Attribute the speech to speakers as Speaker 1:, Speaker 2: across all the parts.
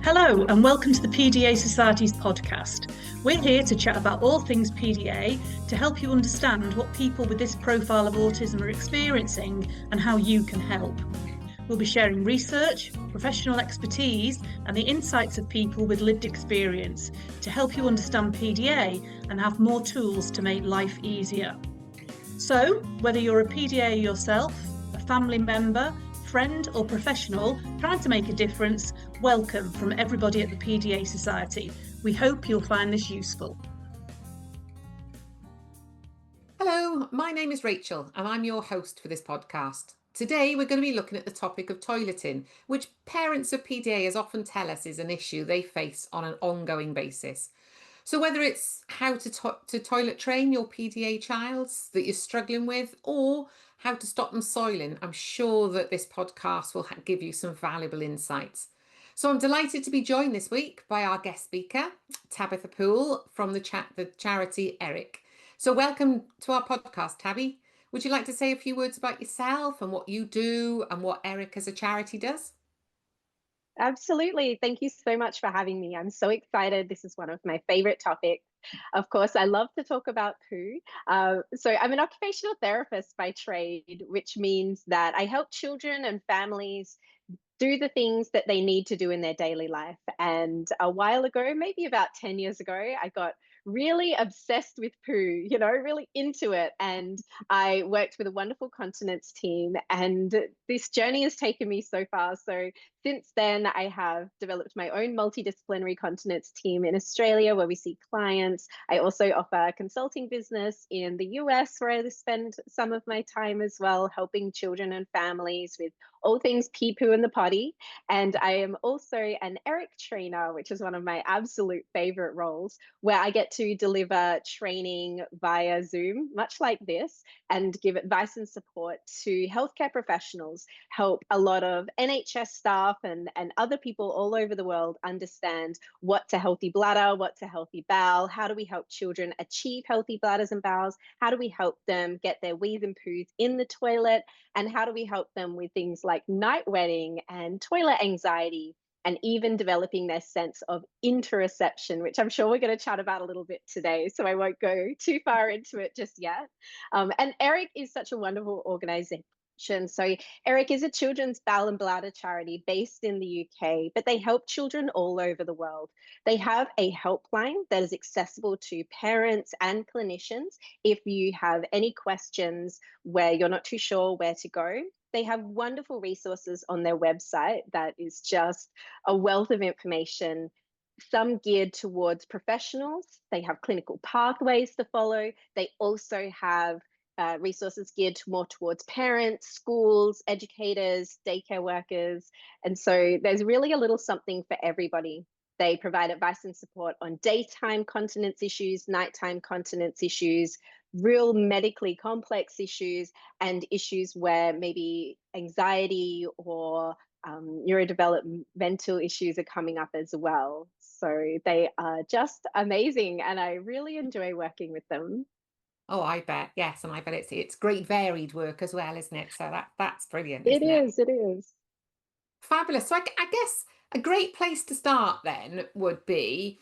Speaker 1: Hello and welcome to the PDA Society's podcast. We're here to chat about all things PDA to help you understand what people with this profile of autism are experiencing and how you can help. We'll be sharing research, professional expertise and the insights of people with lived experience to help you understand PDA and have more tools to make life easier. So, whether you're a PDA yourself, a family member, friend or professional trying to make a difference, welcome from everybody at the PDA Society. We hope you'll find this useful.
Speaker 2: Hello, my name is Rachel and I'm your host for this podcast. Today we're going to be looking at the topic of toileting, which parents of PDAs often tell us is an issue they face on an ongoing basis. So whether it's how to toilet train your PDA child that you're struggling with, or how to stop them soiling, I'm sure that this podcast will give you some valuable insights. So I'm delighted to be joined this week by our guest speaker, Tabitha Poole from the charity Eric. So welcome to our podcast, Tabby. Would you like to say a few words about yourself and what you do and what Eric as a charity does?
Speaker 3: Absolutely. Thank you so much for having me. I'm so excited. This is one of my favorite topics. Of course, I love to talk about poo. So I'm an occupational therapist by trade, which means that I help children and families do the things that they need to do in their daily life. And a while ago, maybe about 10 years ago, I got really obsessed with poo, really into it. And I worked with a wonderful continence team, and this journey has taken me so far. So since then, I have developed my own multidisciplinary continence team in Australia where we see clients. I also offer a consulting business in the US where I spend some of my time as well, helping children and families with all things pee, poo, and the potty. And I am also an Eric trainer, which is one of my absolute favorite roles, where I get to deliver training via Zoom, much like this, and give advice and support to healthcare professionals, help a lot of NHS staff and other people all over the world understand what's a healthy bladder, what's a healthy bowel, how do we help children achieve healthy bladders and bowels, how do we help them get their wees and poos in the toilet, and how do we help them with things like night wetting and toilet anxiety, and even developing their sense of interoception, which I'm sure we're going to chat about a little bit today. So I won't go too far into it just yet. And Eric is such a wonderful organization. So Eric is a children's bowel and bladder charity based in the UK, but they help children all over the world. They have a helpline that is accessible to parents and clinicians if you have any questions where you're not too sure where to go. They have wonderful resources on their website that is just a wealth of information, some geared towards professionals. They have clinical pathways to follow. They also have resources geared more towards parents, schools, educators, daycare workers. And so there's really a little something for everybody. They provide advice and support on daytime continence issues, nighttime continence issues, real medically complex issues, and issues where maybe anxiety or neurodevelopmental issues are coming up as well. So they are just amazing, and I really enjoy working with them.
Speaker 2: Oh, I bet. Yes, and I bet it's great varied work as well, isn't it? So that's brilliant,
Speaker 3: It
Speaker 2: isn't it?
Speaker 3: is, it is.
Speaker 2: Fabulous. So I guess a great place to start then would be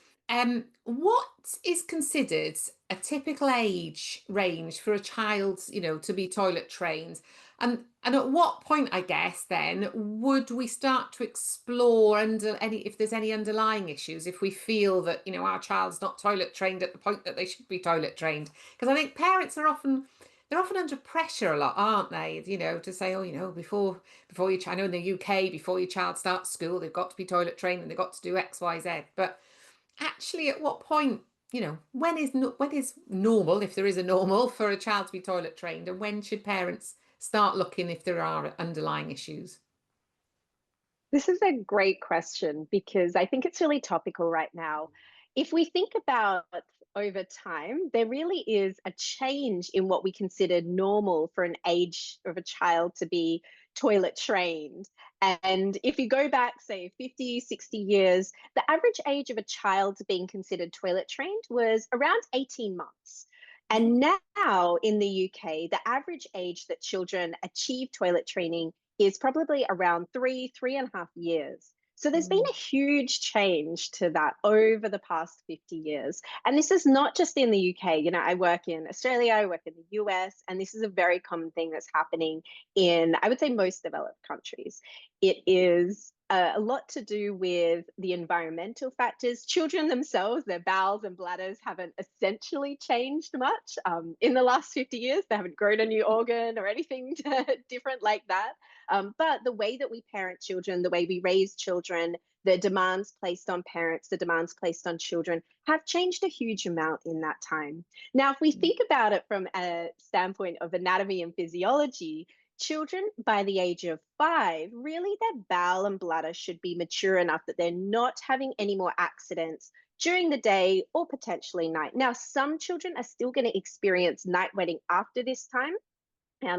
Speaker 2: what is considered a typical age range for a child, to be toilet trained? And at what point, I guess, then would we start to explore if there's any underlying issues, if we feel that, our child's not toilet trained at the point that they should be toilet trained? Because I think parents are often under pressure a lot, aren't they? To say, before your child, I know in the UK, before your child starts school, they've got to be toilet trained and they've got to do X, Y, Z. But actually, at what point, when is normal, if there is a normal, for a child to be toilet trained, and when should parents start looking if there are underlying issues?
Speaker 3: This is a great question because I think it's really topical right now. If we think about over time, there really is a change in what we consider normal for an age of a child to be toilet trained. And if you go back, say, 50, 60 years, the average age of a child being considered toilet trained was around 18 months. And now in the UK, the average age that children achieve toilet training is probably around 3.5 years. So there's been a huge change to that over the past 50 years. And this is not just in the UK. You know, I work in Australia, I work in the US, and this is a very common thing that's happening in, I would say, most developed countries. It is a lot to do with the environmental factors. Children themselves, their bowels and bladders haven't essentially changed much in the last 50 years. They haven't grown a new organ or anything different like that. But the way that we parent children, the way we raise children, the demands placed on parents, the demands placed on children have changed a huge amount in that time. Now, if we think about it from a standpoint of anatomy and physiology, children by the age of 5, really their bowel and bladder should be mature enough that they're not having any more accidents during the day or potentially night. Now, some children are still going to experience night wetting after this time.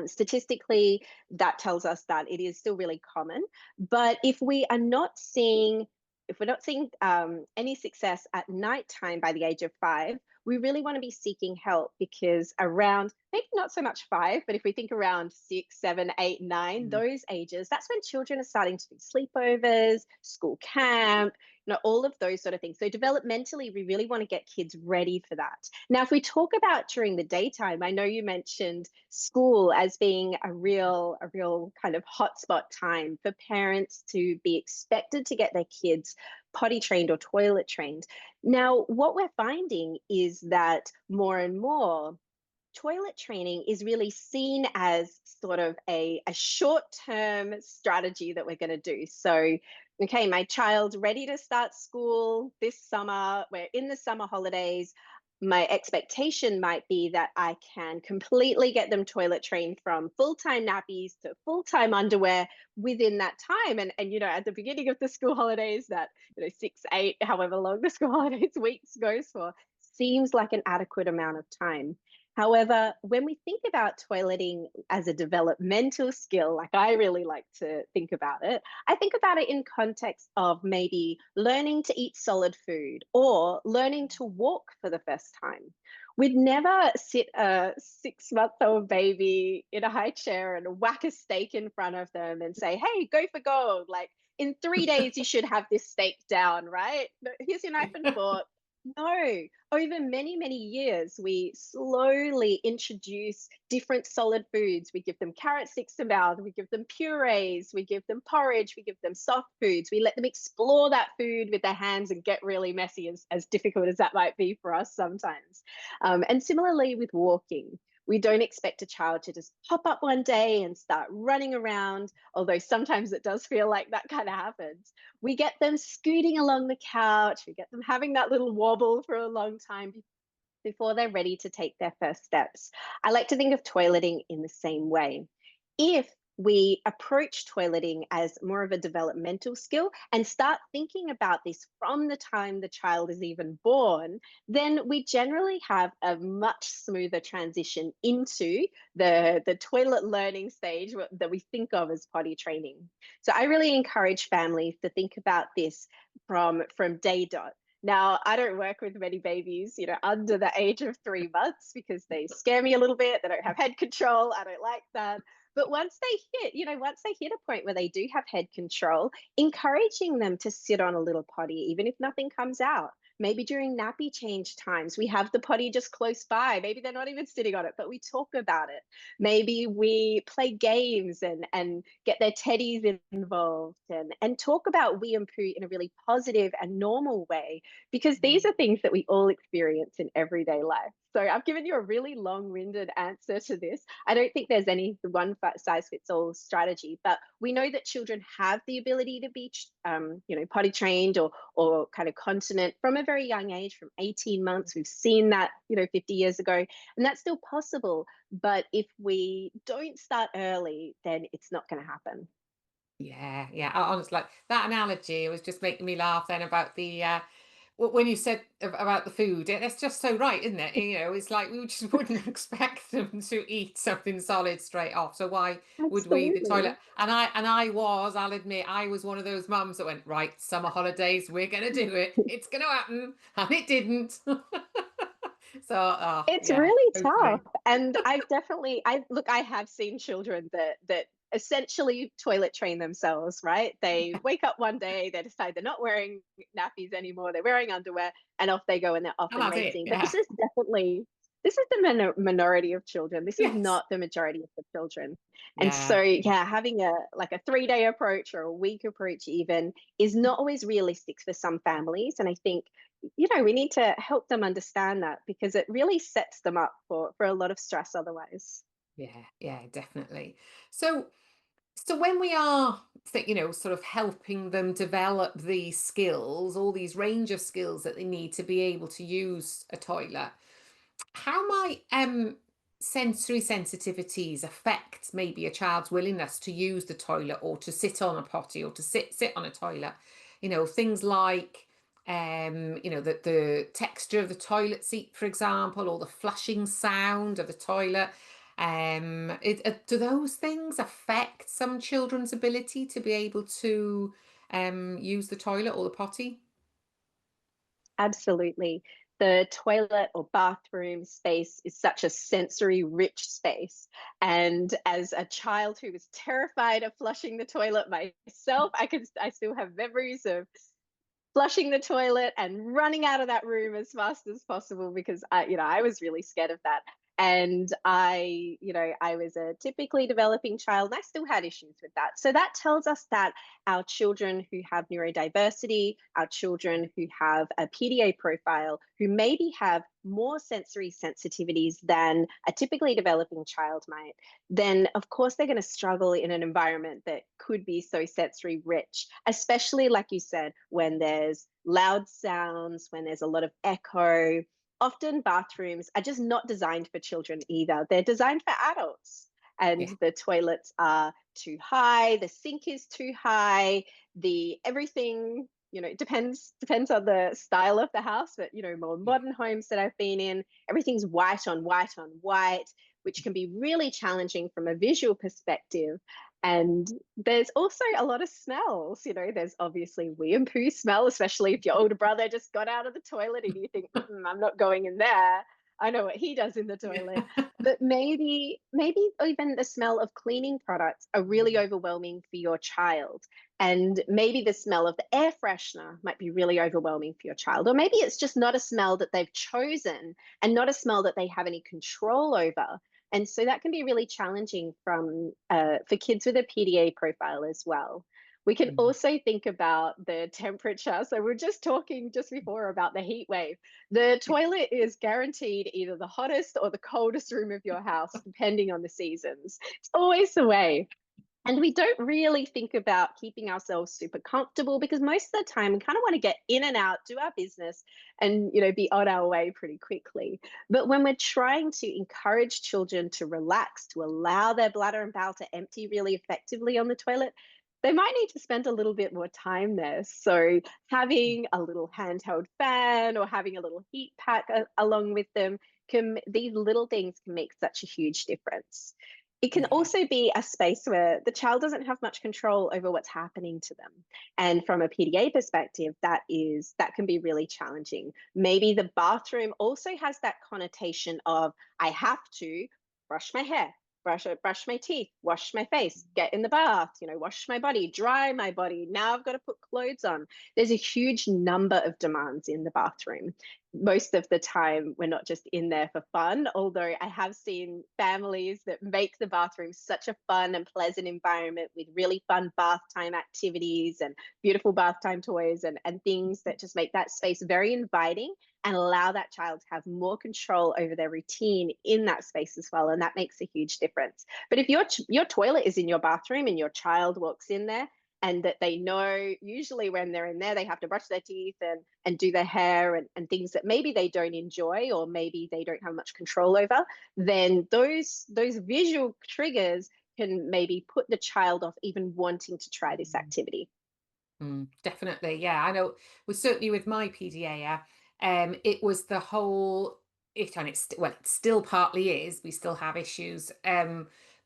Speaker 3: Statistically, that tells us that it is still really common. But if we are not seeing, if we're not seeing any success at nighttime by the age of 5, we really want to be seeking help, because around, maybe not so much 5, but if we think around 6, 7, 8, 9, those ages, that's when children are starting to do sleepovers, school camp, you know, all of those sort of things. So developmentally, we really want to get kids ready for that. Now, if we talk about during the daytime, I know you mentioned school as being a real kind of hotspot time for parents to be expected to get their kids potty trained or toilet trained. Now, what we're finding is that more and more toilet training is really seen as sort of a short-term strategy that we're going to do. So, okay, my child's ready to start school this summer. We're in the summer holidays. My expectation might be that I can completely get them toilet trained from full-time nappies to full-time underwear within that time. And you know, at the beginning of the school holidays, that, you know, 6, 8, however long the school holidays weeks goes for, seems like an adequate amount of time. However, when we think about toileting as a developmental skill, like I really like to think about it, I think about it in context of maybe learning to eat solid food or learning to walk for the first time. We'd never sit a 6-month-old baby in a high chair and whack a steak in front of them and say, hey, go for gold. Like, in 3 days, you should have this steak down, right? Here's your knife and fork. No, over many, many years, we slowly introduce different solid foods. We give them carrot sticks to mouth, we give them purees, we give them porridge, we give them soft foods. We let them explore that food with their hands and get really messy, as difficult as that might be for us sometimes. And similarly with walking. We don't expect a child to just pop up one day and start running around, although sometimes it does feel like that kind of happens. We get them scooting along the couch, we get them having that little wobble for a long time before they're ready to take their first steps. I like to think of toileting in the same way. If we approach toileting as more of a developmental skill and start thinking about this from the time the child is even born, then we generally have a much smoother transition into the toilet learning stage that we think of as potty training. So I really encourage families to think about this from day dot. Now, I don't work with many babies, you know, under the age of 3 months, because they scare me a little bit. They don't have head control. I don't like that. But once they hit a point where they do have head control, encouraging them to sit on a little potty, even if nothing comes out. Maybe during nappy change times, we have the potty just close by. Maybe they're not even sitting on it, but we talk about it. Maybe we play games and get their teddies involved and talk about wee and poo in a really positive and normal way, because these are things that we all experience in everyday life. So I've given you a really long-winded answer to this. I don't think there's any one size fits all strategy, but we know that children have the ability to be, potty trained or kind of continent from a very young age, from 18 months. We've seen that, 50 years ago, and that's still possible. But if we don't start early, then it's not going to happen.
Speaker 2: Yeah. Honestly, like that analogy was just making me laugh then about the when you said about the food. It's just so right, isn't it? It's like we just wouldn't expect them to eat something solid straight off. So why would we? The
Speaker 3: Absolutely.
Speaker 2: toilet. And I'll admit, I was one of those mums that went, right, summer holidays, we're gonna do it. It's gonna happen, and it didn't. So,
Speaker 3: It's
Speaker 2: yeah,
Speaker 3: really
Speaker 2: totally.
Speaker 3: tough. And I have seen children that essentially toilet train themselves, right? They wake up one day, they decide they're not wearing nappies anymore, they're wearing underwear, and off they go and they're off
Speaker 2: And
Speaker 3: and
Speaker 2: that's it.
Speaker 3: racing. But
Speaker 2: Yeah.
Speaker 3: this is the minority of children. This is
Speaker 2: Yes.
Speaker 3: not the majority of the children. And
Speaker 2: Yeah.
Speaker 3: so, yeah, having a like a 3-day approach or a week approach even is not always realistic for some families. And I think, we need to help them understand that, because it really sets them up for a lot of stress otherwise.
Speaker 2: Yeah. Yeah. Definitely. So, when we are, sort of helping them develop these skills, all these range of skills that they need to be able to use a toilet, how might sensory sensitivities affect maybe a child's willingness to use the toilet or to sit on a potty or to sit on a toilet? Things like the texture of the toilet seat, for example, or the flushing sound of the toilet. Do those things affect some children's ability to be able to use the toilet or the potty?
Speaker 3: Absolutely. The toilet or bathroom space is such a sensory rich space. And as a child who was terrified of flushing the toilet myself, I still have memories of flushing the toilet and running out of that room as fast as possible, because I was really scared of that. And I was a typically developing child, and I still had issues with that. So that tells us that our children who have neurodiversity, our children who have a PDA profile, who maybe have more sensory sensitivities than a typically developing child might, then of course they're going to struggle in an environment that could be so sensory rich, especially like you said, when there's loud sounds, when there's a lot of echo. Often bathrooms are just not designed for children either. They're designed for adults. And
Speaker 2: Yeah.
Speaker 3: the toilets are too high, the sink is too high, the everything, it depends on the style of the house, but more
Speaker 2: Yeah.
Speaker 3: modern homes that I've been in, everything's white on white on white, which can be really challenging from a visual perspective. And there's also a lot of smells. There's obviously wee and poo smell, especially if your older brother just got out of the toilet and you think, I'm not going in there. I know what he does in the toilet. But maybe even the smell of cleaning products are really overwhelming for your child. And maybe the smell of the air freshener might be really overwhelming for your child. Or maybe it's just not a smell that they've chosen and not a smell that they have any control over. And so that can be really challenging for kids with a PDA profile as well. We can
Speaker 2: Mm.
Speaker 3: also think about the temperature. So we're just talking just before about the heat wave. The toilet is guaranteed either the hottest or the coldest room of your house, depending on the seasons. It's always the way. And we don't really think about keeping ourselves super comfortable, because most of the time we kind of want to get in and out, do our business, and be on our way pretty quickly. But when we're trying to encourage children to relax, to allow their bladder and bowel to empty really effectively on the toilet, they might need to spend a little bit more time there. So having a little handheld fan or having a little heat pack along with them, these little things can make such a huge difference. It can
Speaker 2: Yeah.
Speaker 3: also be a space where the child doesn't have much control over what's happening to them. And from a PDA perspective, that can be really challenging. Maybe the bathroom also has that connotation of, I have to brush my hair, brush my teeth, wash my face, get in the bath, wash my body, dry my body. Now I've got to put clothes on. There's a huge number of demands in the bathroom. Most of the time we're not just in there for fun, although I have seen families that make the bathroom such a fun and pleasant environment with really fun bath time activities and beautiful bath time toys and things that just make that space very inviting and allow that child to have more control over their routine in that space as well. And that makes a huge difference. But if your toilet is in your bathroom and your child walks in there, and that they know usually when they're in there, they have to brush their teeth and do their hair and things that maybe they don't enjoy or maybe they don't have much control over, then those visual triggers can maybe put the child off even wanting to try this activity.
Speaker 2: Definitely. Yeah, I know. Well, certainly with my PDA, it was the whole it still partly is. We still have issues.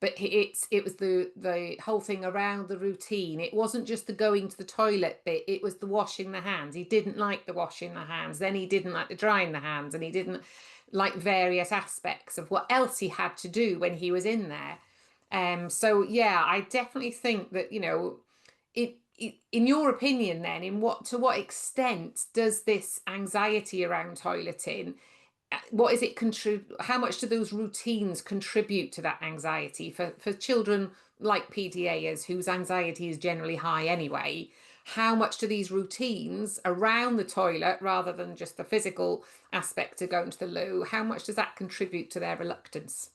Speaker 2: But it was the whole thing around the routine. It wasn't just the going to the toilet bit, it was the washing the hands. He didn't like the washing the hands, then he didn't like the drying the hands, and he didn't like various aspects of what else he had to do when he was in there. So yeah, I definitely think that, in your opinion then, to what extent does this anxiety around toileting, what is it how much do those routines contribute to that anxiety for children like PDAs whose anxiety is generally high anyway? How much do these routines around the toilet, rather than just the physical aspect of going to the loo, how much does that contribute to their reluctance?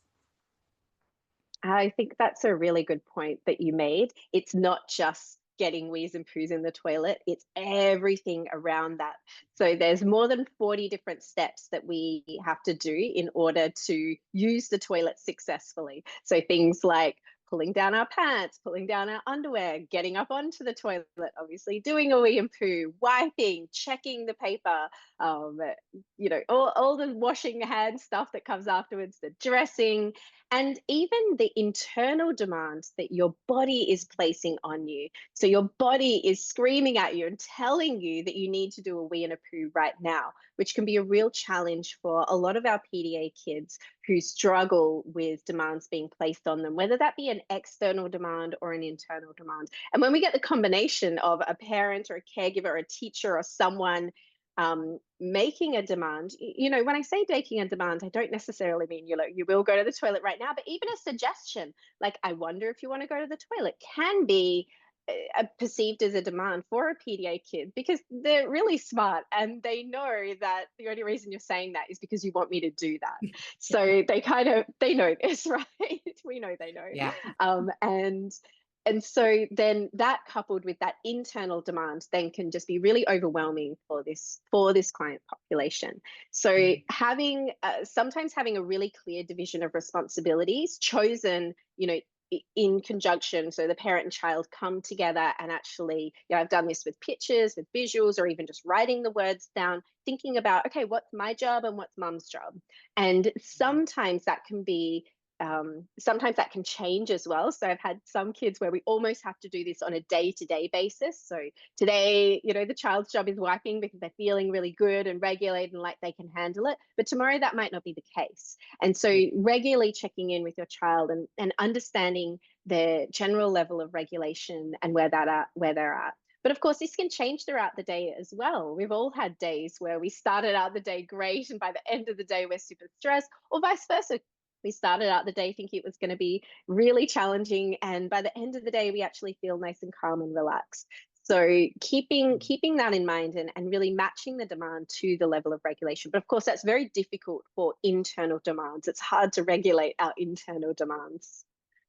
Speaker 3: I think that's a really good point that you made. It's not just getting wheeze and poos in the toilet, it's everything around that. So there's more than 40 different steps that we have to do in order to use the toilet successfully. So things like pulling down our pants, pulling down our underwear, getting up onto the toilet, obviously doing a wee and poo, wiping, checking the paper, um, all the washing hand stuff that comes afterwards, the dressing, and even the internal demands that your body is placing on you. So your body is screaming at you and telling you that you need to do a wee and a poo right now, which can be a real challenge for a lot of our PDA kids who struggle with demands being placed on them, whether that be an external demand or an internal demand. And when we get the combination of a parent or a caregiver or a teacher or someone making a demand, when I say making a demand, I don't necessarily mean, you will go to the toilet right now, but even a suggestion, like, I wonder if you want to go to the toilet, can be perceived as a demand for a PDA kid, because they're really smart and they know that the only reason you're saying that is because you want me to do that. So they know this, right? We know they know.
Speaker 2: Yeah.
Speaker 3: And so then that, coupled with that internal demand, then can just be really overwhelming for this client population. So sometimes having a really clear division of responsibilities chosen, in conjunction, so the parent and child come together and actually, I've done this with pictures, with visuals, or even just writing the words down, thinking about, okay, what's my job and what's mum's job? And sometimes that can be sometimes that can change as well. So I've had some kids where we almost have to do this on a day-to-day basis. So today, the child's job is wiping because they're feeling really good and regulated and like they can handle it. But tomorrow that might not be the case. And so regularly checking in with your child and understanding their general level of regulation and where they're at. But of course, this can change throughout the day as well. We've all had days where we started out the day great, and by the end of the day, we're super stressed, or vice versa. We started out the day thinking it was going to be really challenging, and by the end of the day, we actually feel nice and calm and relaxed. So keeping that in mind and really matching the demand to the level of regulation. But of course, that's very difficult for internal demands. It's hard to regulate our internal demands.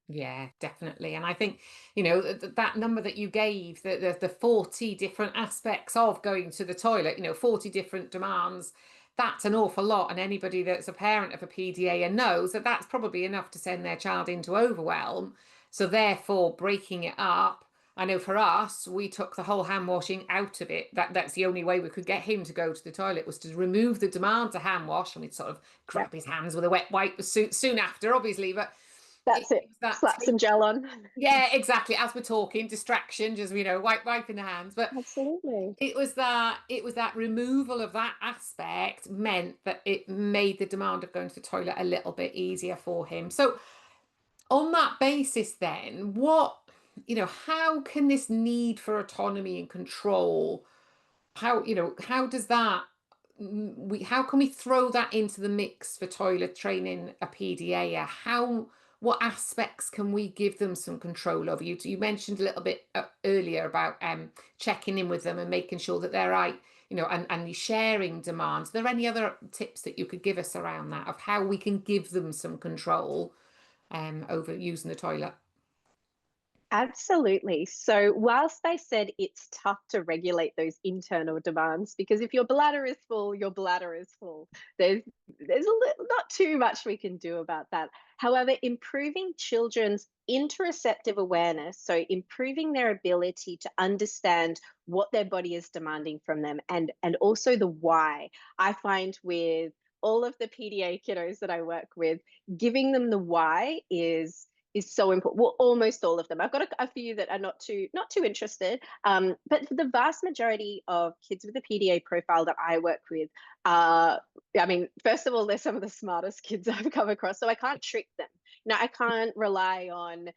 Speaker 2: Yeah, definitely. And I think, that number that you gave, the 40 different aspects of going to the toilet, 40 different demands, that's an awful lot. And anybody that's a parent of a PDA knows that that's probably enough to send their child into overwhelm. So therefore, breaking it up, I know for us, we took the whole hand washing out of it. That's the only way we could get him to go to the toilet, was to remove the demand to hand wash, and we'd sort of grab his hands with a wet wipe soon after, obviously. But
Speaker 3: that's it. Slap some gel on.
Speaker 2: Yeah, exactly. As we're talking, distraction, just wiping the hands. But
Speaker 3: absolutely,
Speaker 2: it was that removal of that aspect meant that it made the demand of going to the toilet a little bit easier for him. So on that basis, then, how can this need for autonomy and control, how does that, how can we throw that into the mix for toilet training a PDA? What aspects can we give them some control over? You mentioned a little bit earlier about checking in with them and making sure that they're right, and sharing demands. Are there any other tips that you could give us around that, of how we can give them some control over using the toilet?
Speaker 3: absolutely. So whilst I said it's tough to regulate those internal demands, because if your bladder is full, your bladder is full. There's not too much we can do about that. However, improving children's interoceptive awareness, so improving their ability to understand what their body is demanding from them, and also the why. I find with all of the PDA kiddos that I work with, giving them the why is is so important. Well, almost all of them. I've got a few that are not too interested. But for the vast majority of kids with a PDA profile that I work with, I mean, first of all, they're some of the smartest kids I've come across, so I can't trick them. I can't rely on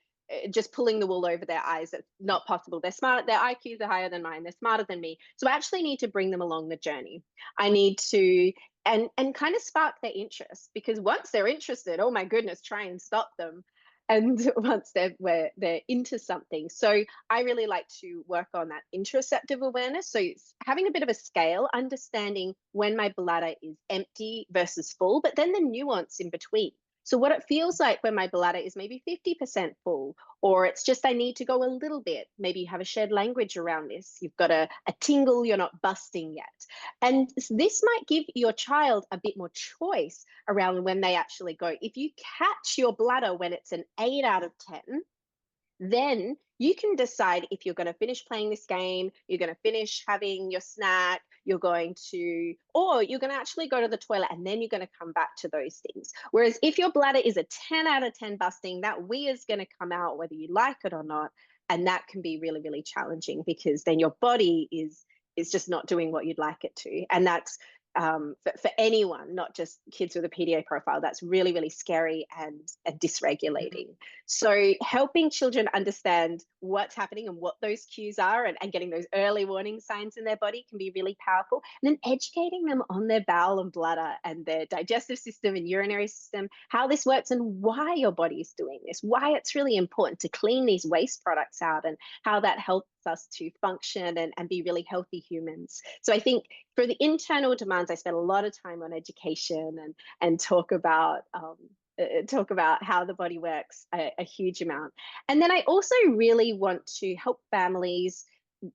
Speaker 3: just pulling the wool over their eyes. That's not possible. They're smart. Their IQs are higher than mine. They're smarter than me. So I actually need to bring them along the journey. I need to and kind of spark their interest, because once they're interested, oh my goodness, try and stop them. And once they're into something, so I really like to work on that interoceptive awareness. So it's having a bit of a scale, understanding when my bladder is empty versus full, but then the nuance in between. So what it feels like when my bladder is maybe 50% full, or it's just I need to go a little bit. Maybe you have a shared language around this. You've got a tingle, you're not busting yet. And this might give your child a bit more choice around when they actually go. If you catch your bladder when it's an 8 out of 10, then you can decide if you're going to finish playing this game, you're going to finish having your snack, or you're going to actually go to the toilet, and then you're going to come back to those things. Whereas if your bladder is a 10 out of 10 busting, that wee is going to come out whether you like it or not. And that can be really, really challenging, because then your body is just not doing what you'd like it to. And that's for anyone, not just kids with a PDA profile, that's really, really scary and dysregulating. So helping children understand what's happening and what those cues are, and getting those early warning signs in their body can be really powerful. And then educating them on their bowel and bladder and their digestive system and urinary system, how this works and why your body is doing this, why it's really important to clean these waste products out, and how that helps us to function and be really healthy humans. So I think for the internal demands, I spend a lot of time on education and talk about how the body works a huge amount. And then I also really want to help families,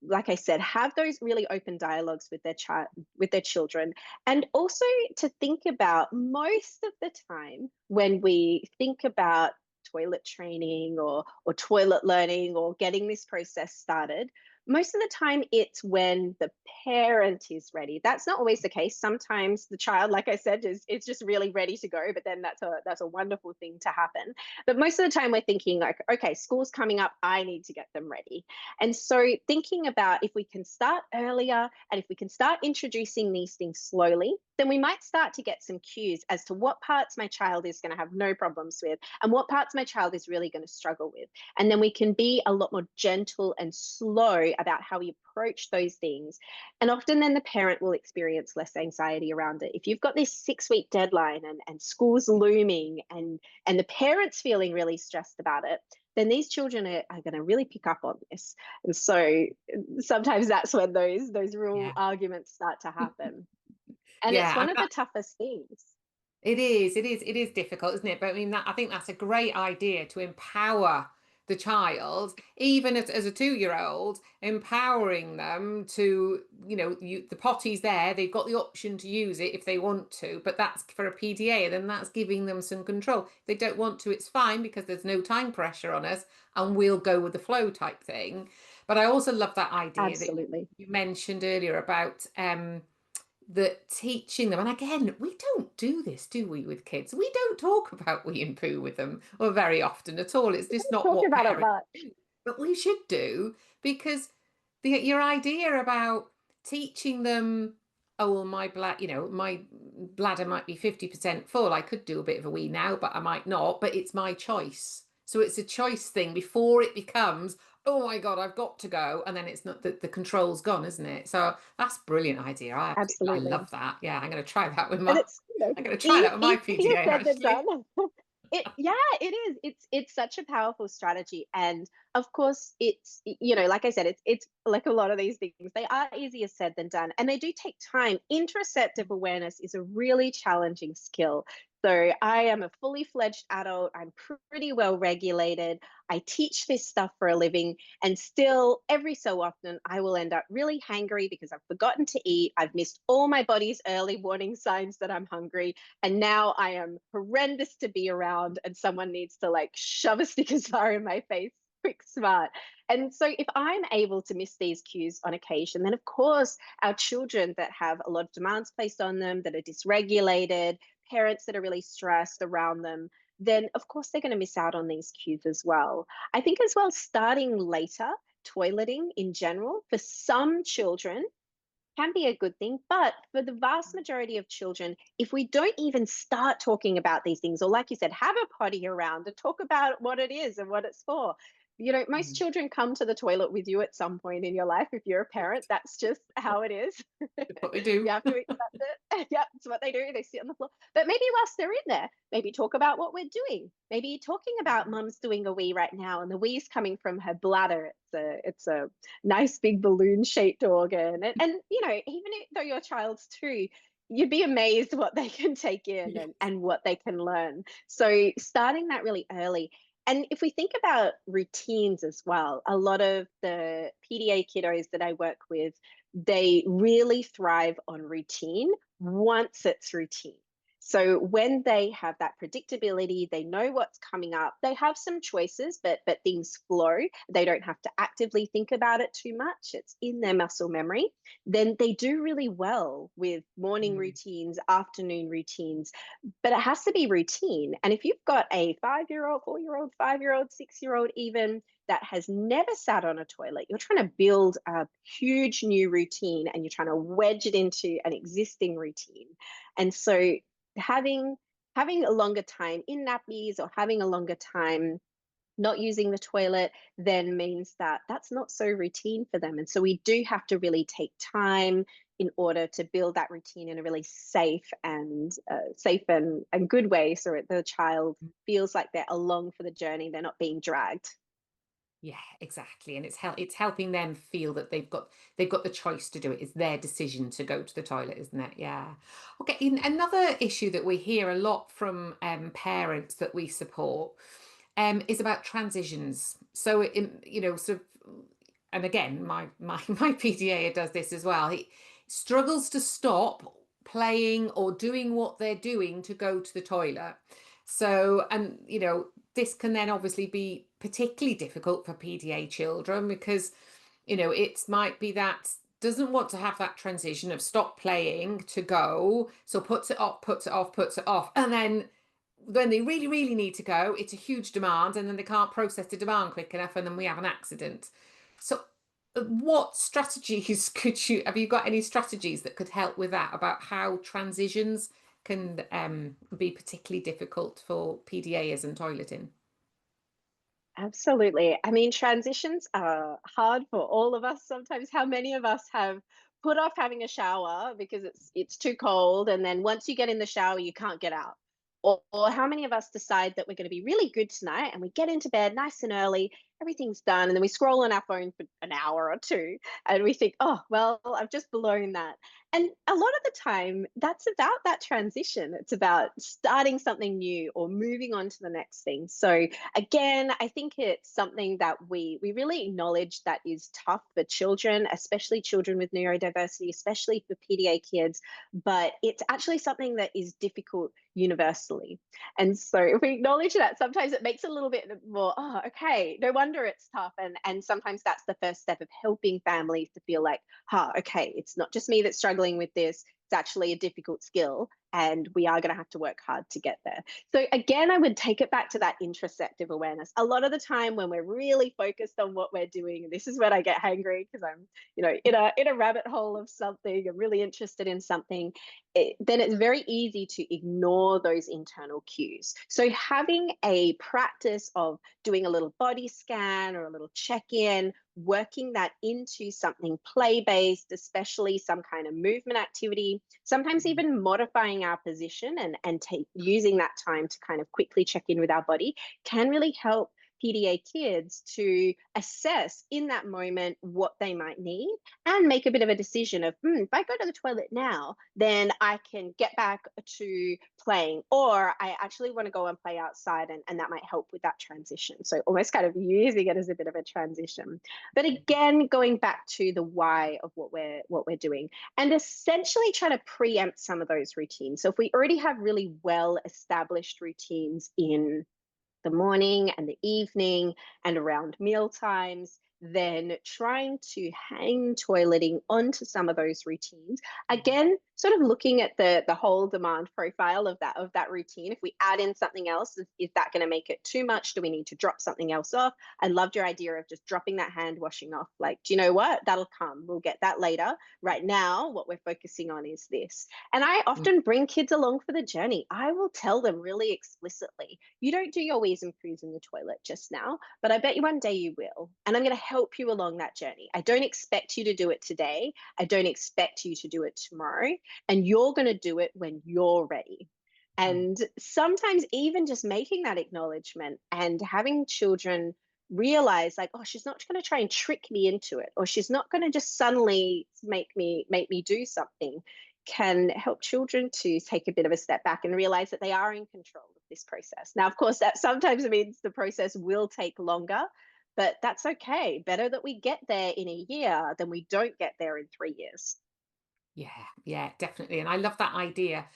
Speaker 3: like I said, have those really open dialogues with their children, and also to think about, most of the time when we think about toilet training or toilet learning or getting this process started, most of the time it's when the parent is ready. That's not always the case. Sometimes the child, like I said, it's just really ready to go, but then that's a wonderful thing to happen. But most of the time we're thinking like, okay, school's coming up, I need to get them ready. And so thinking about, if we can start earlier and if we can start introducing these things slowly, then we might start to get some cues as to what parts my child is going to have no problems with and what parts my child is really going to struggle with. And then we can be a lot more gentle and slow about how we approach those things. And often then the parent will experience less anxiety around it. If you've got this 6-week deadline and school's looming and the parent's feeling really stressed about it, then these children are going to really pick up on this. And so sometimes that's when those real arguments start to happen. And it's one of the toughest things.
Speaker 2: It is difficult, isn't it? But I mean, I think that's a great idea, to empower the child, even as a 2-year-old, empowering them to, the potty's there, they've got the option to use it if they want to, but that's for a PDA, and then that's giving them some control. If they don't want to, it's fine, because there's no time pressure on us, and we'll go with the flow type thing. But I also love that idea
Speaker 3: Absolutely.
Speaker 2: that you mentioned earlier about that teaching them, and again, we don't do this, do we, with kids? We don't talk about wee and poo with them, or very often at all. It's just not what parents do, but we should do, because your idea about teaching them, oh well, my bladder might be 50% full, I could do a bit of a wee now, but I might not, but it's my choice. So it's a choice thing before it becomes, oh my God, I've got to go. And then it's not the control's gone, isn't it? So that's a brilliant idea. I love that. Yeah, I'm going to try that with my, I'm going to try that with my PDA, actually.
Speaker 3: It is. It's such a powerful strategy. And of course, it's, like I said, it's like a lot of these things, they are easier said than done. And they do take time. Interoceptive awareness is a really challenging skill. So I am a fully fledged adult. I'm pretty well regulated. I teach this stuff for a living. And still, every so often, I will end up really hangry because I've forgotten to eat. I've missed all my body's early warning signs that I'm hungry. And now I am horrendous to be around, and someone needs to like shove a Snickers-bar in my face quick smart. And so if I'm able to miss these cues on occasion, then of course our children that have a lot of demands placed on them, that are dysregulated, parents that are really stressed around them, then of course they're going to miss out on these cues as well. I think as well, starting later, toileting in general, for some children, can be a good thing. But for the vast majority of children, if we don't even start talking about these things, or like you said, have a potty around and talk about what it is and what it's for. Most
Speaker 2: Mm.
Speaker 3: children come to the toilet with you at some point in your life. If you're a parent, that's just how it is.
Speaker 2: That's what they do.
Speaker 3: You have to accept it. Yeah, it's what they do. They sit on the floor. But maybe whilst they're in there, maybe talk about what we're doing. Maybe talking about mum's doing a wee right now, and the wee's coming from her bladder. It's a nice big balloon shaped organ. And even though your child's two, you'd be amazed what they can take in
Speaker 2: Yes.
Speaker 3: and what they can learn. So starting that really early. And if we think about routines as well, a lot of the PDA kiddos that I work with, they really thrive on routine once it's routine. So when they have that predictability, they know what's coming up. They have some choices, but things flow. They don't have to actively think about it too much. It's in their muscle memory. Then they do really well with morning routines, afternoon routines, but it has to be routine. And if you've got a 5-year-old, 4-year-old, 5-year-old, 6-year-old even, that has never sat on a toilet, you're trying to build a huge new routine and you're trying to wedge it into an existing routine. And so having a longer time in nappies or having a longer time not using the toilet then means that that's not so routine for them. And so we do have to really take time in order to build that routine in a really safe and good way, so the child feels like they're along for the journey, they're not being dragged.
Speaker 2: Yeah, exactly. And it's helping them feel that they've got the choice to do it. It's their decision to go to the toilet, isn't it? Yeah. Okay. Another issue that we hear a lot from parents that we support is about transitions. So sort of, and again, my PDA does this as well. He struggles to stop playing or doing what they're doing to go to the toilet. So, and this can then obviously be particularly difficult for PDA children because, it might be that doesn't want to have that transition of stop playing to go. So puts it off, puts it off, puts it off. And then when they really, really need to go, it's a huge demand and then they can't process the demand quick enough and then we have an accident. So what strategies have you got any strategies that could help with that, about how transitions can be particularly difficult for PDAs and toileting?
Speaker 3: Absolutely. I mean, transitions are hard for all of us sometimes. How many of us have put off having a shower because it's too cold, and then once you get in the shower, you can't get out? Or how many of us decide that we're going to be really good tonight and we get into bed nice and early, everything's done, and then we scroll on our phone for an hour or two and we think, oh, well, I've just blown that. And a lot of the time, that's about that transition. It's about starting something new or moving on to the next thing. So again, I think it's something that we really acknowledge that is tough for children, especially children with neurodiversity, especially for PDA kids, but it's actually something that is difficult universally. And so if we acknowledge that, sometimes it makes it a little bit more, oh, okay, no wonder it's tough. And sometimes that's the first step of helping families to feel like, okay, it's not just me that's struggling with this. It's actually a difficult skill and we are going to have to work hard to get there. So again, I would take it back to that interoceptive awareness. A lot of the time when we're really focused on what we're doing, and this is when I get hangry because I'm, in a rabbit hole of something, I'm really interested in something, then it's very easy to ignore those internal cues. So having a practice of doing a little body scan or a little check-in, working that into something play-based, especially some kind of movement activity, sometimes even modifying our position and using that time to kind of quickly check in with our body, can really help PDA kids to assess in that moment what they might need and make a bit of a decision of, if I go to the toilet now, then I can get back to playing, or I actually want to go and play outside, and that might help with that transition. So almost kind of using it as a bit of a transition. But again, going back to the why of what we're doing, and essentially try to preempt some of those routines. So if we already have really well established routines in the morning and the evening and around meal times, then trying to hang toileting onto some of those routines. Again, sort of looking at the whole demand profile of that routine. If we add in something else, is that going to make it too much? Do we need to drop something else off? I loved your idea of just dropping that hand washing off. Like, do you know what? That'll come. We'll get that later. Right now, what we're focusing on is this. And I often bring kids along for the journey. I will tell them really explicitly, you don't do your wheeze and poos in the toilet just now, but I bet you one day you will. And I'm going to help you along that journey. I don't expect you to do it today. I don't expect you to do it tomorrow. And you're going to do it when you're ready. And sometimes even just making that acknowledgement and having children realize, like, oh, she's not going to try and trick me into it, or she's not going to just suddenly make me do something, can help children to take a bit of a step back and realize that they are in control of this process. Now, of course, that sometimes means the process will take longer, but that's okay. Better that we get there in a year than we don't get there in 3 years.
Speaker 2: Yeah, definitely. And I love that idea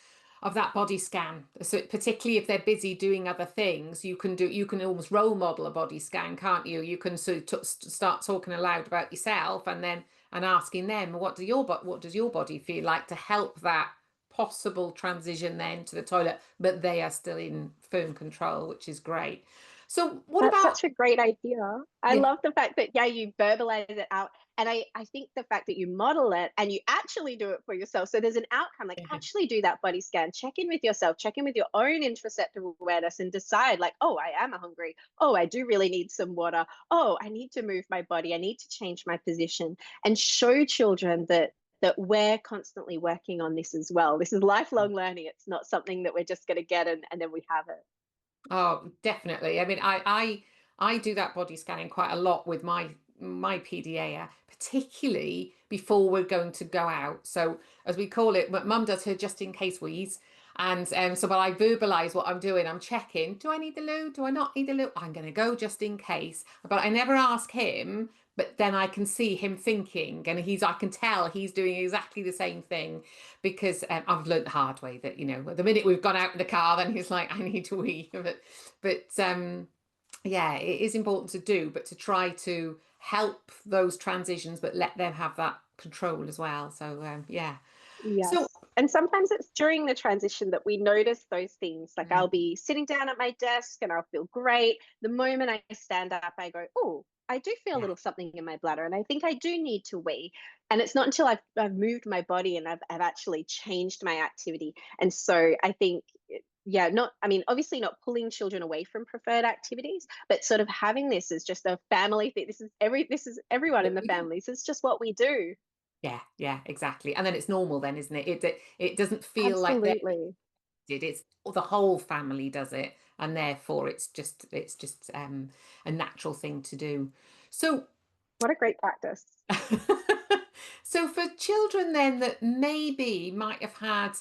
Speaker 2: of that body scan. So particularly if they're busy doing other things, you can almost role model a body scan, can't you? You can sort of start talking aloud about yourself and asking them, what does your body feel like, to help that possible transition then to the toilet, but they are still in firm control, which is great. So what
Speaker 3: That's
Speaker 2: about,
Speaker 3: such a great idea. I
Speaker 2: yeah,
Speaker 3: love the fact that, yeah, you verbalize it out. And I think the fact that you model it and you actually do it for yourself. So there's an outcome, like actually do that body scan, check in with yourself, check in with your own interoceptive awareness and decide, like, oh, I am hungry. Oh, I do really need some water. Oh, I need to move my body. I need to change my position, and show children that we're constantly working on this as well. This is lifelong learning. It's not something that we're just going to get and then we have it.
Speaker 2: oh, definitely. I mean, I do that body scanning quite a lot with my PDA, particularly before we're going to go out. So as we call it, Mum does her just in case wheeze. And so while I verbalize what I'm doing, I'm checking, do I need the loo? Do I not need the loo? I'm going to go just in case. But I never ask him, but then I can see him thinking, and I can tell he's doing exactly the same thing, because I've learned the hard way that, the minute we've gone out in the car, then he's like, I need to wee. But yeah, it is important to do, but to try to help those transitions, but let them have that control as well. So yeah. So
Speaker 3: Yes. And sometimes it's during the transition that we notice those things. Like I'll be sitting down at my desk and I'll feel great. The moment I stand up, I go, oh, I do feel a
Speaker 2: yeah,
Speaker 3: little something in my bladder and I think I do need to wee. And it's not until I've moved my body and I've actually changed my activity. And so I think, yeah, obviously not pulling children away from preferred activities, but sort of having this as just a family thing. This is everyone in
Speaker 2: what
Speaker 3: the
Speaker 2: we do.
Speaker 3: family. This is just what we do.
Speaker 2: Yeah, exactly. And then it's normal then, isn't it? It doesn't feel like they
Speaker 3: Absolutely.
Speaker 2: did. It's the whole family does it, and therefore it's just a natural thing to do. So
Speaker 3: What a great practice.
Speaker 2: so for children then that maybe might have had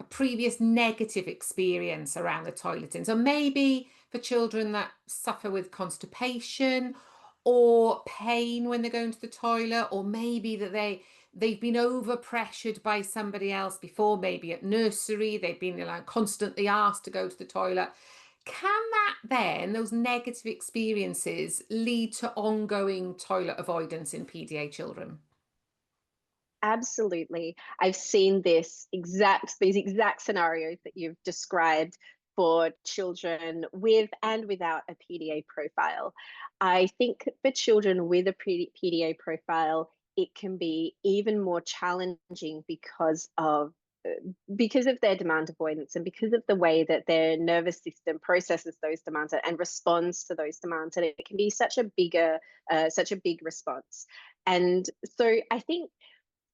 Speaker 2: a previous negative experience around the toileting, so maybe for children that suffer with constipation or pain when they're going to the toilet, or maybe that they've been over pressured by somebody else before, maybe at nursery they've been like constantly asked to go to the toilet. Can that then, those negative experiences, lead to ongoing toilet avoidance in PDA children?
Speaker 3: Absolutely. I've seen these exact scenarios that you've described for children with and without a PDA profile. I think for children with a PDA profile, it can be even more challenging because of their demand avoidance and because of the way that their nervous system processes those demands and responds to those demands, and it can be such a big response. And so I think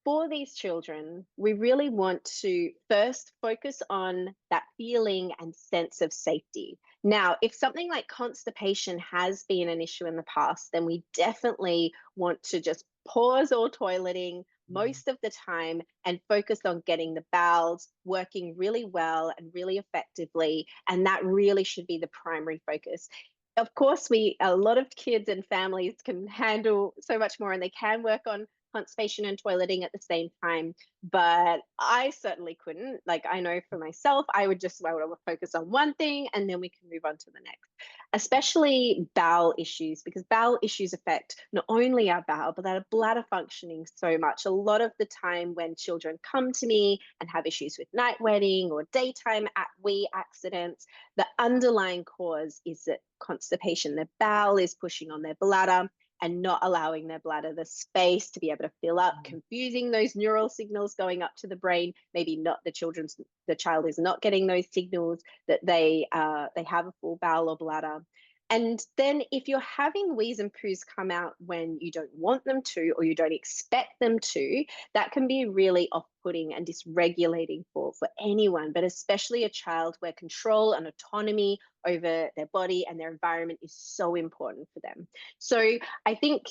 Speaker 3: for these children, we really want to first focus on that feeling and sense of safety. Now, if something like constipation has been an issue in the past, then we definitely want to just pause all toileting most of the time and focus on getting the bowels working really well and really effectively. And that really should be the primary focus. Of course, a lot of kids and families can handle so much more and they can work on constipation and toileting at the same time, but I certainly couldn't. Like, I know for myself, I would just focus on one thing and then we can move on to the next, especially bowel issues, because bowel issues affect not only our bowel, but our bladder functioning so much. A lot of the time when children come to me and have issues with night wetting or daytime wee accidents, the underlying cause is that constipation. Their bowel is pushing on their bladder and not allowing their bladder the space to be able to fill up, confusing those neural signals going up to the brain. Maybe not the child is not getting those signals that they have a full bowel or bladder. And then if you're having wheeze and poos come out when you don't want them to, or you don't expect them to, that can be really off-putting and dysregulating for anyone, but especially a child where control and autonomy over their body and their environment is so important for them. So I think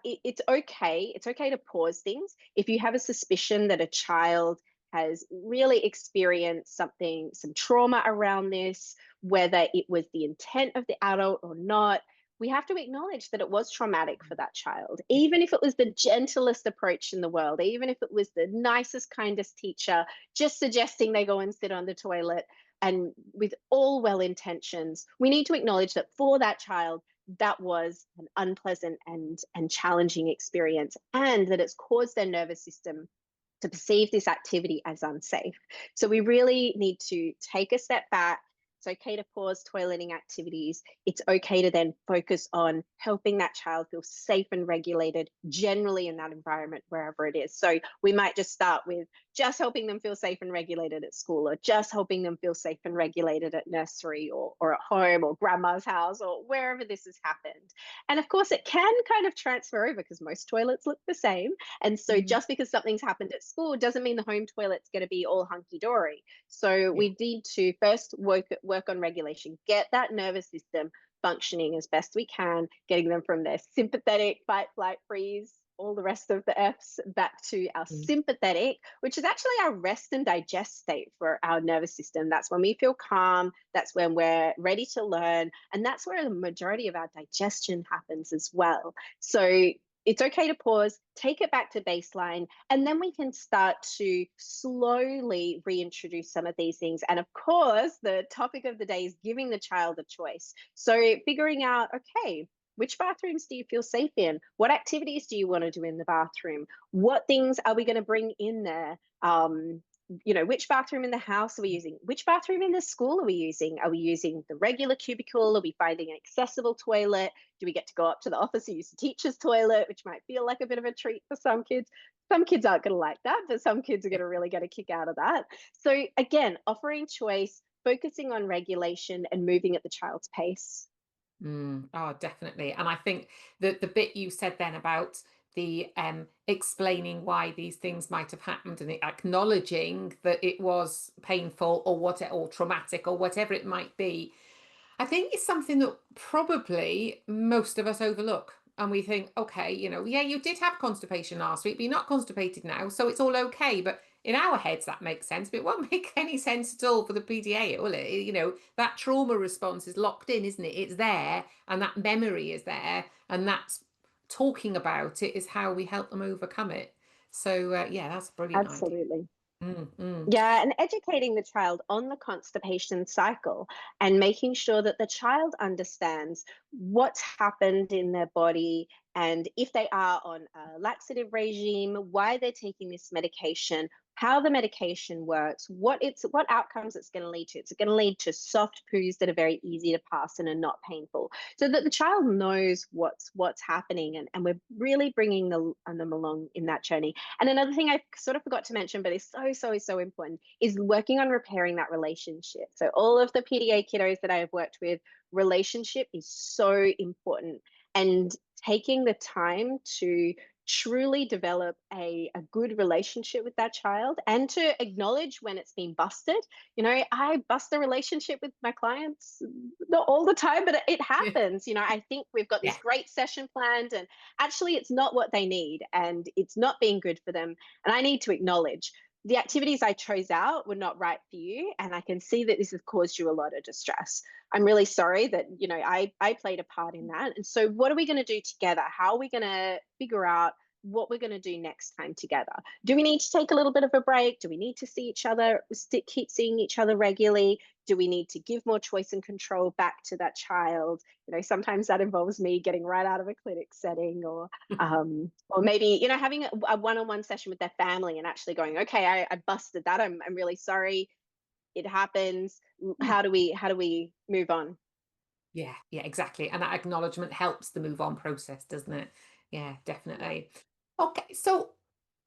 Speaker 3: it's okay to pause things. If you have a suspicion that a child has really experienced some trauma around this, whether it was the intent of the adult or not, we have to acknowledge that it was traumatic for that child. Even if it was the gentlest approach in the world, even if it was the nicest, kindest teacher just suggesting they go and sit on the toilet, and with all well intentions, we need to acknowledge that for that child, that was an unpleasant and challenging experience, and that it's caused their nervous system to perceive this activity as unsafe. So we really need to take a step back. It's okay to pause toileting activities. It's okay to then focus on helping that child feel safe and regulated generally in that environment, wherever it is. So we might just start with just helping them feel safe and regulated at school, or just helping them feel safe and regulated at nursery or at home or grandma's house or wherever this has happened. And of course, it can kind of transfer over because most toilets look the same. And so just because something's happened at school doesn't mean the home toilet's going to be all hunky-dory. So we need to first work on regulation, get that nervous system functioning as best we can, getting them from their sympathetic fight, flight, freeze, all the rest of the F's, back to our sympathetic, which is actually our rest and digest state for our nervous system. That's when we feel calm. That's when we're ready to learn. And that's where the majority of our digestion happens as well. So it's okay to pause, take it back to baseline, and then we can start to slowly reintroduce some of these things. And of course, the topic of the day is giving the child a choice. So figuring out, okay, which bathrooms do you feel safe in? What activities do you want to do in the bathroom? What things are we going to bring in there? Which bathroom in the house are we using? Which bathroom in the school are we using? Are we using the regular cubicle? Are we finding an accessible toilet? Do we get to go up to the office and use the teacher's toilet, which might feel like a bit of a treat for some kids? Some kids aren't going to like that, but some kids are going to really get a kick out of that. So again, offering choice, focusing on regulation and moving at the child's pace.
Speaker 2: Oh, definitely. And I think that the bit you said then about the explaining why these things might have happened and acknowledging that it was painful or traumatic or whatever it might be, I think it's something that probably most of us overlook. And we think, okay, yeah, you did have constipation last week, but you're not constipated now, so it's all okay. But in our heads, that makes sense, but it won't make any sense at all for the PDA, will it? That trauma response is locked in, isn't it? It's there, and that memory is there, and that's talking about it is how we help them overcome it. So, yeah, that's a brilliant idea.
Speaker 3: Absolutely. Yeah, and educating the child on the constipation cycle and making sure that the child understands what's happened in their body, and if they are on a laxative regime, why they're taking this medication, how the medication works, what outcomes it's going to lead to. It's going to lead to soft poos that are very easy to pass and are not painful, so that the child knows what's happening, and we're really bringing them along in that journey. And another thing I sort of forgot to mention, but is so important, is working on repairing that relationship. So all of the PDA kiddos that I have worked with, relationship is so important, and taking the time to truly develop a good relationship with that child, and to acknowledge when it's been busted. I bust a relationship with my clients, not all the time, but it happens. I think we've got this great session planned, and actually it's not what they need, and it's not being good for them. And I need to acknowledge the activities I chose out were not right for you, and I can see that this has caused you a lot of distress. I'm really sorry that I played a part in that. And so what are we going to do together? How are we going to figure out what we're going to do next time together. Do we need to take a little bit of a break? Do we need to see each other, keep seeing each other regularly? Do we need to give more choice and control back to that child? Sometimes that involves me getting right out of a clinic setting, or maybe, having a one-on-one session with their family and actually going, okay, I busted that. I'm really sorry. It happens. How do we move on?
Speaker 2: Yeah, exactly. And that acknowledgement helps the move on process, doesn't it? Yeah, definitely. Okay, so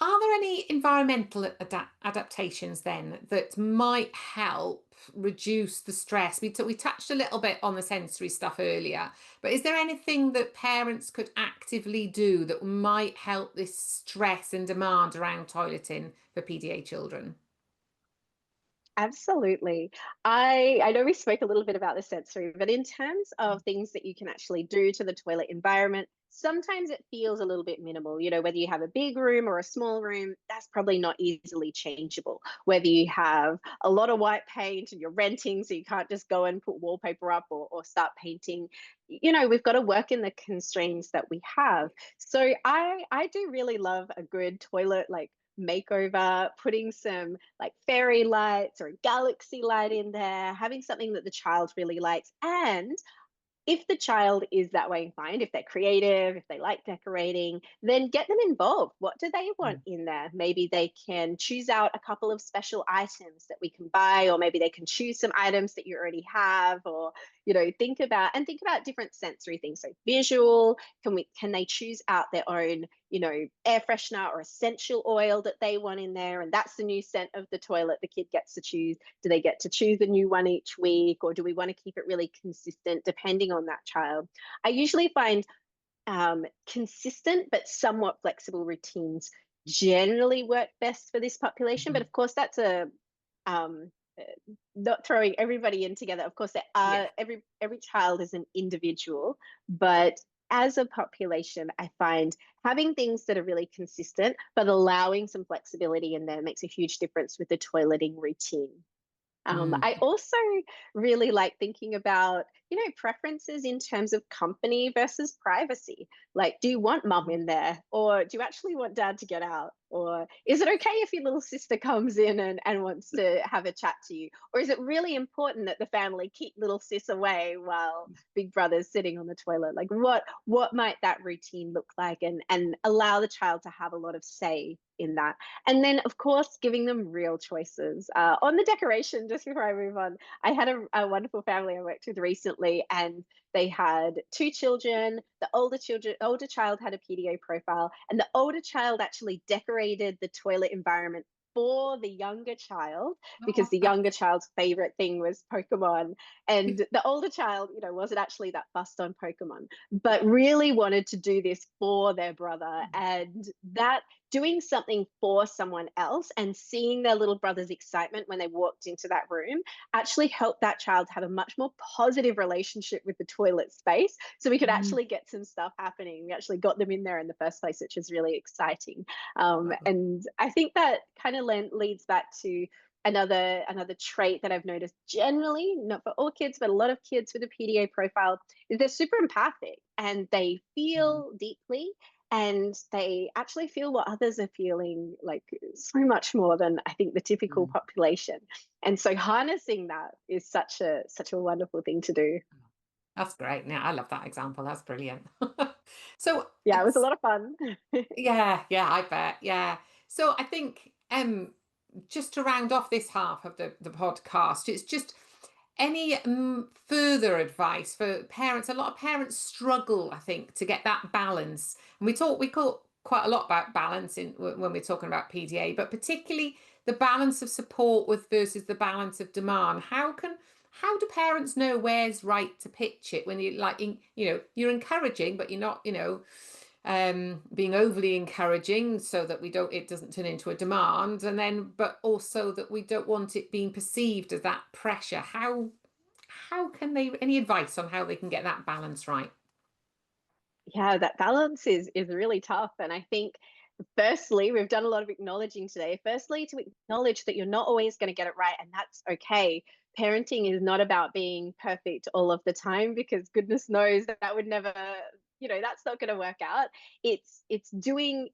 Speaker 2: are there any environmental adaptations then that might help reduce the stress? We touched a little bit on the sensory stuff earlier, but is there anything that parents could actively do that might help this stress and demand around toileting for PDA children?
Speaker 3: Absolutely. I know we spoke a little bit about the sensory, but in terms of things that you can actually do to the toilet environment, sometimes it feels a little bit minimal. Whether you have a big room or a small room, that's probably not easily changeable. Whether you have a lot of white paint and you're renting, so you can't just go and put wallpaper up, or start painting, we've got to work in the constraints that we have. So I do really love a good toilet makeover, putting some like fairy lights or a galaxy light in there, having something that the child really likes. And if the child is that way inclined, if they're creative, if they like decorating, then get them involved. What do they want in there? Maybe they can choose out a couple of special items that we can buy, or maybe they can choose some items that you already have, or think about different sensory things. So visual, can they choose out their own air freshener or essential oil that they want in there, and that's the new scent of the toilet the kid gets to choose? Do they get to choose a new one each week, or do we want to keep it really consistent depending on that child? I usually find consistent but somewhat flexible routines generally work best for this population. But of course, that's not throwing everybody in together. Of course, there are every child is an individual, but as a population, I find having things that are really consistent but allowing some flexibility in there makes a huge difference with the toileting routine. I also really like thinking about, preferences in terms of company versus privacy. Like, do you want mum in there, or do you actually want dad to get out? Or is it okay if your little sister comes in and wants to have a chat to you? Or is it really important that the family keep little sis away while big brother's sitting on the toilet? Like, what might that routine look like, and allow the child to have a lot of say in that? And then, of course, giving them real choices. On the decoration, just before I move on, I had a wonderful family I worked with recently, and they had two children. The older child had a PDA profile, and the older child actually decorated the toilet environment for the younger child, because the younger child's favorite thing was Pokemon. And the older child, wasn't actually that fussed on Pokemon, but really wanted to do this for their brother. And that, doing something for someone else and seeing their little brother's excitement when they walked into that room actually helped that child have a much more positive relationship with the toilet space. So we could actually get some stuff happening. We actually got them in there in the first place, which is really exciting. And I think that kind of leads back to another trait that I've noticed generally, not for all kids, but a lot of kids with a PDA profile, is they're super empathic and they feel deeply, and they actually feel what others are feeling, like so much more than I think the typical population. And so harnessing that is such a wonderful thing to do.
Speaker 2: That's great. Yeah, I love that example. That's brilliant. So
Speaker 3: Yeah, it was a lot of fun.
Speaker 2: yeah, I bet. Yeah. So I think just to round off this half of the podcast, it's just any further advice for parents. A lot of parents struggle, I think, to get that balance. And we talk quite a lot about balance when we're talking about PDA, but particularly the balance of support versus the balance of demand. How do parents know where's right to pitch it when you're encouraging, but you're not, being overly encouraging, so that it doesn't turn into a demand, and then but also that we don't want it being perceived as that pressure. How can they, any advice on how they can get that balance right?
Speaker 3: Yeah, that balance is really tough. And I think, firstly, we've done a lot of acknowledging today. Firstly, to acknowledge that you're not always going to get it right, and that's okay. Parenting is not about being perfect all of the time, because goodness knows that would never that's not going to work out. It's doing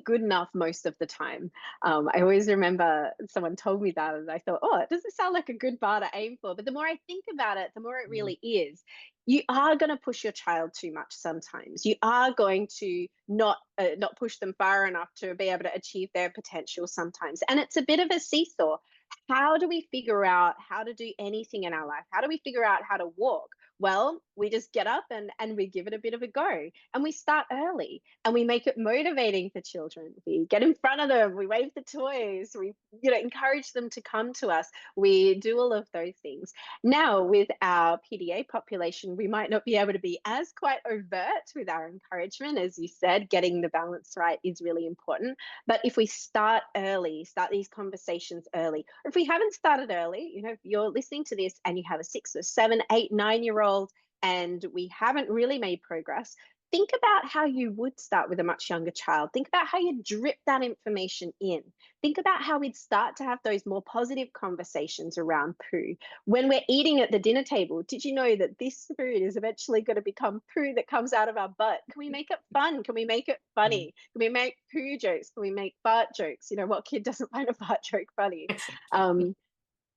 Speaker 3: good enough most of the time. I always remember someone told me that, and I thought, oh, it doesn't sound like a good bar to aim for. But the more I think about it, the more it really is. You are going to push your child too much sometimes. You are going to not push them far enough to be able to achieve their potential sometimes. And it's a bit of a seesaw. How do we figure out how to do anything in our life? How do we figure out how to walk? Well, we just get up and we give it a bit of a go, and we start early, and we make it motivating for children. We get in front of them, we wave the toys, we encourage them to come to us. We do all of those things. Now, with our PDA population, we might not be able to be as quite overt with our encouragement. As you said, getting the balance right is really important. But if we start early, start these conversations early, or if we haven't started early, if you're listening to this and you have a 6 or 7, 8, 9-year-old and we haven't really made progress, think about how you would start with a much younger child. Think about how you drip that information in. Think about how we'd start to have those more positive conversations around poo. When we're eating at the dinner table, did you know that this food is eventually going to become poo that comes out of our butt? Can we make it fun? Can we make it funny? Can we make poo jokes? Can we make fart jokes? What kid doesn't find a fart joke funny?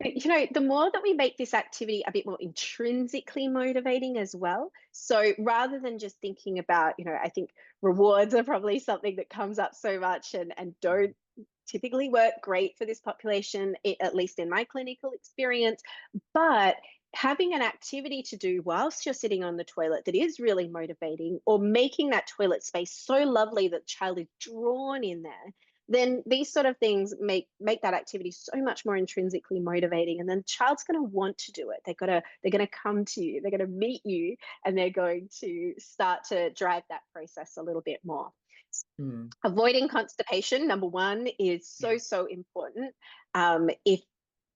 Speaker 3: The more that we make this activity a bit more intrinsically motivating as well. So rather than just thinking about, I think rewards are probably something that comes up so much and don't typically work great for this population, at least in my clinical experience. But having an activity to do whilst you're sitting on the toilet that is really motivating, or making that toilet space so lovely that the child is drawn in there, then these sort of things make that activity so much more intrinsically motivating, and then the child's going to want to do it. They're going to come to you, they're going to meet you, and they're going to start to drive that process a little bit more. Avoiding constipation, number one, is so important. If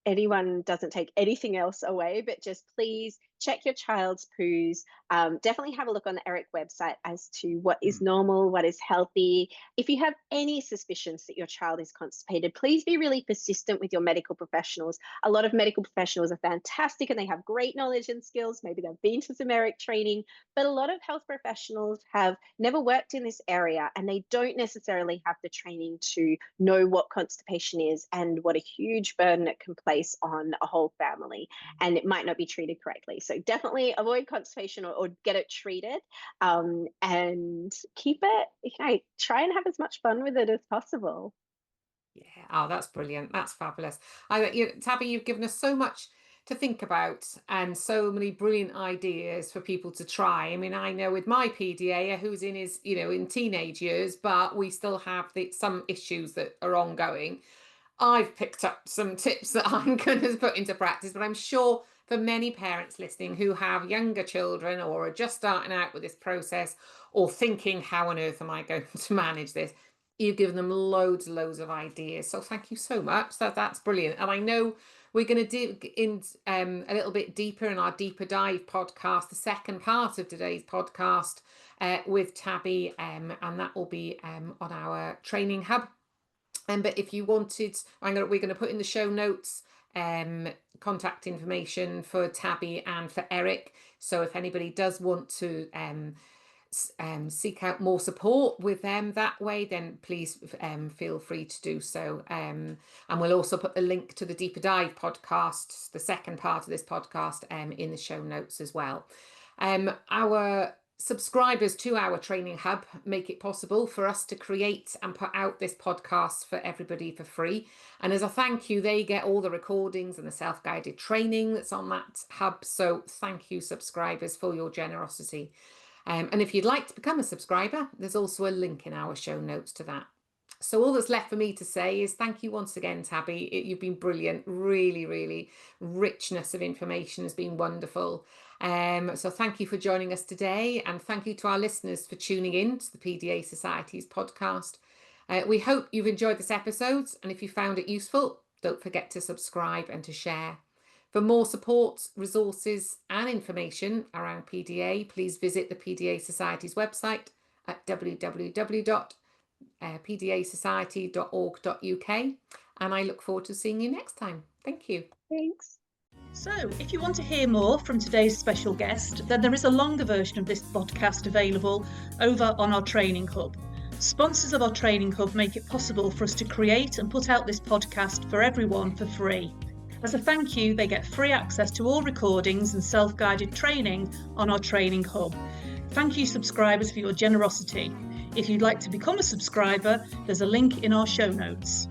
Speaker 3: anyone doesn't take anything else away, but just please check your child's poos. Definitely have a look on the ERIC website as to what is normal, what is healthy. If you have any suspicions that your child is constipated, please be really persistent with your medical professionals. A lot of medical professionals are fantastic and they have great knowledge and skills. Maybe they've been to some ERIC training, but a lot of health professionals have never worked in this area, and they don't necessarily have the training to know what constipation is and what a huge burden it can place on a whole family, and it might not be treated correctly. So definitely avoid constipation or get it treated, and keep it, try and have as much fun with it as possible.
Speaker 2: Yeah, oh, that's brilliant. That's fabulous. Tabby, you've given us so much to think about and so many brilliant ideas for people to try. I mean, I know with my PDA, who's in his, in teenage years, but we still have some issues that are ongoing. I've picked up some tips that I'm going to put into practice, but I'm sure for many parents listening who have younger children or are just starting out with this process or thinking, how on earth am I going to manage this? You've given them loads of ideas. So thank you so much. That's brilliant. And I know we're going to dig in a little bit deeper in our Deeper Dive podcast, the second part of today's podcast with Tabby, and that will be on our training hub. But if you wanted, we're going to put in the show notes contact information for Tabby and for Eric. So if anybody does want to seek out more support with them that way, then please feel free to do so. And we'll also put the link to the Deeper Dive podcast, the second part of this podcast, in the show notes as well. Our subscribers to our training hub make it possible for us to create and put out this podcast for everybody for free. And as a thank you, they get all the recordings and the self-guided training that's on that hub. So thank you, subscribers, for your generosity. And if you'd like to become a subscriber, there's also a link in our show notes to that. So all that's left for me to say is thank you once again, Tabby. You've been brilliant. Really richness of information has been wonderful. So thank you for joining us today, and thank you to our listeners for tuning in to the PDA Society's podcast. We hope you've enjoyed this episode, and if you found it useful, don't forget to subscribe and to share. For more support, resources and information around PDA, please visit the PDA Society's website at www.pdasociety.org.uk, and I look forward to seeing you next time. Thank you.
Speaker 3: Thanks.
Speaker 1: So, if you want to hear more from today's special guest, then there is a longer version of this podcast available over on our Training Hub. Sponsors of our Training Hub make it possible for us to create and put out this podcast for everyone for free. As a thank you, they get free access to all recordings and self-guided training on our Training Hub. Thank you, subscribers, for your generosity. If you'd like to become a subscriber, there's a link in our show notes.